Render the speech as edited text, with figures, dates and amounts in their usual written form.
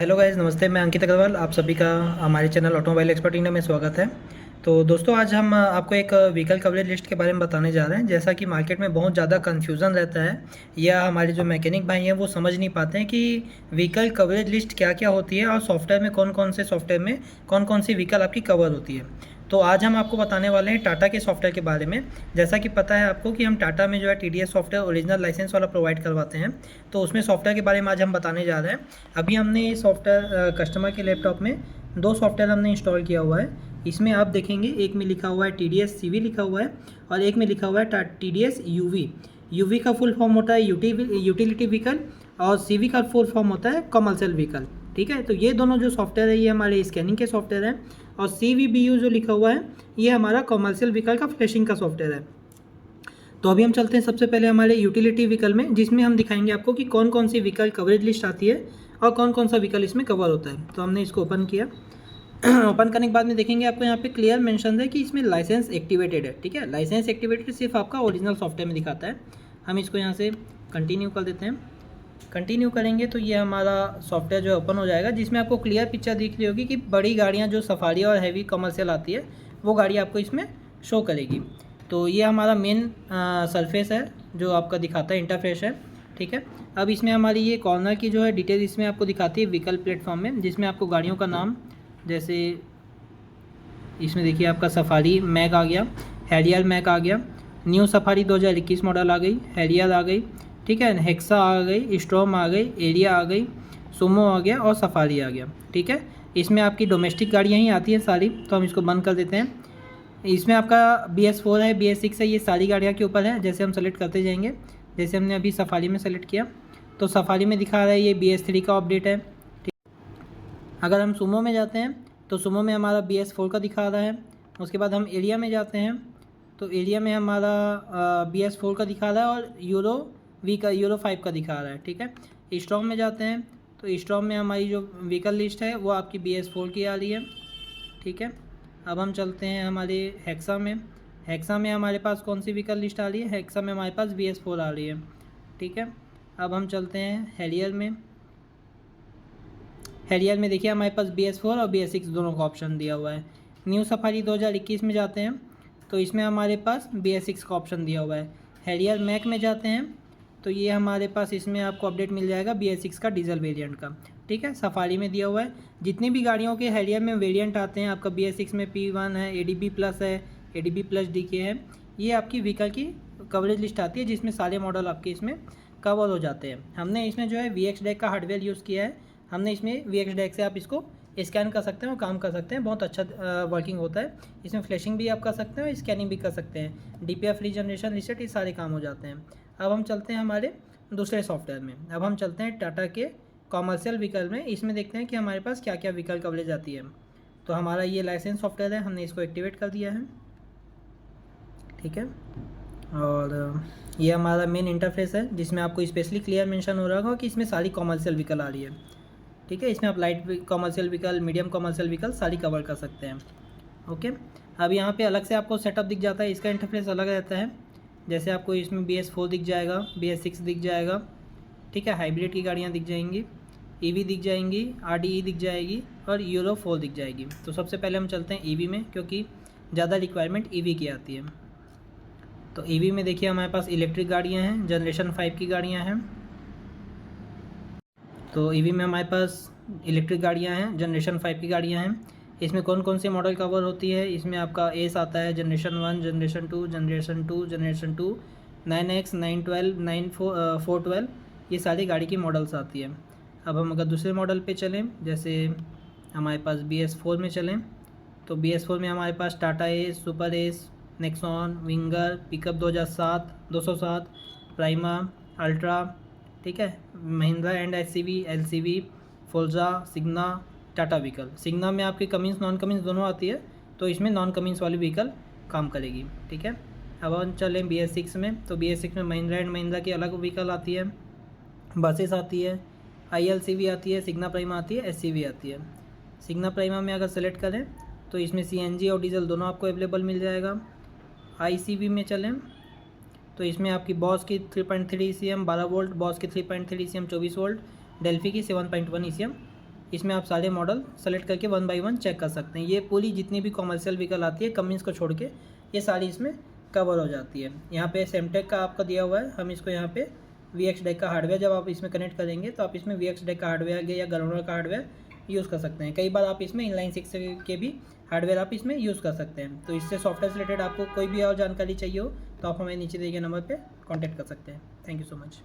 Hello guys, नमस्ते। मैं अंकित अग्रवाल, आप सभी का हमारे चैनल ऑटोमोबाइल एक्सपर्ट इंडिया में स्वागत है। तो दोस्तों, आज हम आपको एक व्हीकल कवरेज लिस्ट के बारे में बताने जा रहे हैं। जैसा कि मार्केट में बहुत ज़्यादा कन्फ्यूज़न रहता है, या हमारे जो मैकेनिक भाई हैं वो समझ नहीं पाते हैं कि व्हीकल कवरेज लिस्ट क्या क्या होती है और सॉफ्टवेयर में कौन कौन से सॉफ्टवेयर में कौन कौन सी व्हीकल आपकी कवर होती है। तो आज हम आपको बताने वाले हैं टाटा के सॉफ्टवेयर के बारे में। जैसा कि पता है आपको कि हम टाटा में जो है टीडीएस सॉफ्टवेयर ओरिजिनल लाइसेंस वाला प्रोवाइड करवाते हैं। तो उसमें सॉफ्टवेयर के बारे में आज हम बताने जा रहे हैं। अभी हमने ये सॉफ्टवेयर कस्टमर के लैपटॉप में दो सॉफ्टवेयर हमने इंस्टॉल किया हुआ है। इसमें आप देखेंगे, एक में लिखा हुआ है TDS CV लिखा हुआ है, और एक में लिखा हुआ है TDS UV। UV का फुल फॉर्म होता है यूटिलिटी व्हीकल, और CV का फुल फॉर्म होता है कमर्शियल व्हीकल। ठीक है, तो ये दोनों जो सॉफ्टवेयर है ये हमारे स्कैनिंग के सॉफ्टवेयर हैं, और CVBU जो लिखा हुआ है ये हमारा कमर्शियल व्हीकल का फ्लैशिंग का सॉफ्टवेयर है। तो अभी हम चलते हैं सबसे पहले हमारे यूटिलिटी व्हीकल में, जिसमें हम दिखाएंगे आपको कि कौन कौन सी व्हीकल कवरेज लिस्ट आती है और कौन कौन सा व्हीकल इसमें कवर होता है। तो हमने इसको ओपन किया। ओपन करने के बाद में देखेंगे आपको यहाँ पे क्लियर मेंशन है कि इसमें लाइसेंस एक्टिवेटेड है। ठीक है, लाइसेंस एक्टिवेटेड सिर्फ आपका ओरिजिनल सॉफ्टवेयर में दिखाता है। हम इसको यहाँ से कंटिन्यू कर देते हैं। कंटिन्यू करेंगे तो ये हमारा सॉफ्टवेयर जो है ओपन हो जाएगा, जिसमें आपको क्लियर पिक्चर दिख रही होगी कि बड़ी गाड़ियाँ जो सफारी और हैवी कमर्शियल आती है वो गाड़ी आपको इसमें शो करेगी। तो ये हमारा मेन सरफेस है जो आपका दिखाता है, इंटरफेस है। ठीक है, अब इसमें हमारी ये कॉर्नर की जो है डिटेल इसमें आपको दिखाती है व्हीकल प्लेटफॉर्म में, जिसमें आपको गाड़ियों का नाम, जैसे इसमें देखिए आपका सफारी मैक आ गया, हैरियर मैक आ गया, न्यू सफारी 2021 मॉडल आ गई, हैरियर आ गई। ठीक है, हेक्सा आ गई, स्टॉर्म आ गई, एरिया आ गई, सुमो आ गया और सफारी आ गया। ठीक है, इसमें आपकी डोमेस्टिक गाड़ियाँ ही आती हैं सारी, तो हम इसको बंद कर देते हैं। इसमें आपका BS4 है, BS6 है, ये सारी गाड़ियाँ के ऊपर है। जैसे हम सेलेक्ट करते जाएंगे, जैसे हमने अभी सफारी में सेलेक्ट किया तो सफारी में दिखा रहा है ये BS3 का अपडेट है। ठीक, अगर हम सुमो में जाते हैं तो सुमो में हमारा BS4 का दिखा रहा है। उसके बाद हम एरिया में जाते हैं तो एरिया में हमारा BS4 का दिखा रहा है, और यूरो 5 का दिखा रहा है। ठीक है, स्टॉर्म में जाते हैं तो स्टॉर्म में हमारी जो व्हीकल लिस्ट है वो आपकी BS4 की आ रही है। ठीक है, अब हम चलते हैं हमारे हेक्सा में। हेक्सा में हमारे पास कौन सी व्हीकल लिस्ट आ रही है? हेक्सा में हमारे पास BS4 आ रही है। ठीक है, अब हम चलते हैं हैरियर में। हैरियर में देखिए हमारे पास BS4 और BS6 दोनों का ऑप्शन दिया हुआ है। न्यू सफारी 2021 में जाते हैं तो इसमें हमारे पास BS6 का ऑप्शन दिया हुआ है। हैरियर मैक में जाते हैं तो ये हमारे पास इसमें आपको अपडेट मिल जाएगा BS6 का डीजल वेरिएंट का। ठीक है, सफारी में दिया हुआ है। जितनी भी गाड़ियों के हैरियर में वेरिएंट आते हैं, आपका BS6 में P1 है, ADB प्लस है, ADB प्लस DK है, ये आपकी व्हीकल की कवरेज लिस्ट आती है, जिसमें सारे मॉडल आपके इसमें कवर हो जाते हैं। हमने इसमें जो है VX डेक का हार्डवेयर यूज़ किया है। हमने इसमें VX डेक से आप इसको स्कैन कर सकते हैं और काम कर सकते हैं, बहुत अच्छा वर्किंग होता है। इसमें फ्लैशिंग भी आप कर सकते हैं और स्कैनिंग भी कर सकते हैं। DPF रीजनरेशन रिसेट, ये सारे काम हो जाते हैं। अब हम चलते हैं हमारे दूसरे सॉफ्टवेयर में। अब हम चलते हैं टाटा के कॉमर्शियल व्हीकल में। इसमें देखते हैं कि हमारे पास क्या क्या व्हीकल कवरेज आती है। तो हमारा ये लाइसेंस सॉफ्टवेयर है, हमने इसको एक्टिवेट कर दिया है। ठीक है, और ये हमारा मेन इंटरफेस है, जिसमें आपको स्पेशली क्लियर मेंशन हो रहा होगा कि इसमें सारी कॉमर्शियल व्हीकल आ रही है। ठीक है, इसमें आप light commercial vehicle, medium commercial vehicle सारी कवर कर सकते हैं। ओके, अब यहाँ पे अलग से आपको सेटअप दिख जाता है, इसका इंटरफेस अलग रहता है। जैसे आपको इसमें BS4 दिख जाएगा, BS6 दिख जाएगा। ठीक है, हाइब्रिड की गाड़ियाँ दिख जाएंगी, EV दिख जाएंगी, RDE दिख जाएगी, और यूरो 4 दिख जाएगी। तो सबसे पहले हम चलते हैं EV में, क्योंकि ज़्यादा रिक्वायरमेंट EV की आती है। तो EV में देखिए हमारे पास इलेक्ट्रिक गाड़ियाँ हैं, जनरेशन 5 की गाड़ियाँ हैं। तो EV में हमारे पास इलेक्ट्रिक गाड़ियाँ हैं, जनरेशन 5 की गाड़ियाँ हैं। इसमें कौन कौन सी मॉडल कवर होती है? इसमें आपका एस आता है, जनरेशन 1, जनरेशन 2, जनरेशन 2, 9X, 912, 412, ये सारी गाड़ी की मॉडल्स आती है। अब हम अगर दूसरे मॉडल पे चलें, जैसे हमारे पास BS4 में चलें, तो BS4 में हमारे पास Tata Ace, Super Ace, Nexon, Winger, pickup 2007, 207, Prima, Ultra. ठीक है, Mahindra and SCV, LCV, Forza, Signa, Tata vehicle. Signa में आपकी कमिंस नॉन कमिंस दोनों आती है, तो इसमें नॉन कमिंस वाली व्हीकल काम करेगी। ठीक है, अब हम चलें BS6 में, तो BS6 में महिंद्रा एंड महिंद्रा की अलग व्हीकल आती है, बसेस आती है, ILCV आती है, सिग्ना प्राइमा आती है, SCV आती है। सिग्ना प्राइमा में अगर सेलेक्ट करें तो इसमें CNG और डीजल दोनों आपको अवेलेबल मिल जाएगा। ICV में चलें तो इसमें आपकी बॉस की 3.3 ECM 12 वोल्ट, बॉस की 3.3 ECM 24 वोल्ट, डेल्फी की 7.1 ECM इसमें आप सारे मॉडल सेलेक्ट करके 1 बाय 1 चेक कर सकते हैं। ये पूरी जितनी भी कॉमर्शियल व्हीकल आती है कमिंस को छोड़ के, ये सारी इसमें कवर हो जाती है। यहाँ पे सेमटेक का आपका दिया हुआ है, हम इसको यहाँ पे VX डेक का हार्डवेयर जब आप इसमें कनेक्ट करेंगे तो आप इसमें VX डेक का हार्डवेयर या ग्राउंडर का हार्डवेयर यूज़ कर सकते हैं। कई बार आप इसमें इनलाइन 6 के भी हार्डवेयर आप इसमें यूज़ कर सकते हैं। तो इससे सॉफ्टवेयर से रिलेटेड आपको कोई भी और जानकारी चाहिए हो तो आप हमें नीचे दिए गए नंबर पे कांटेक्ट कर सकते हैं। Thank you so much.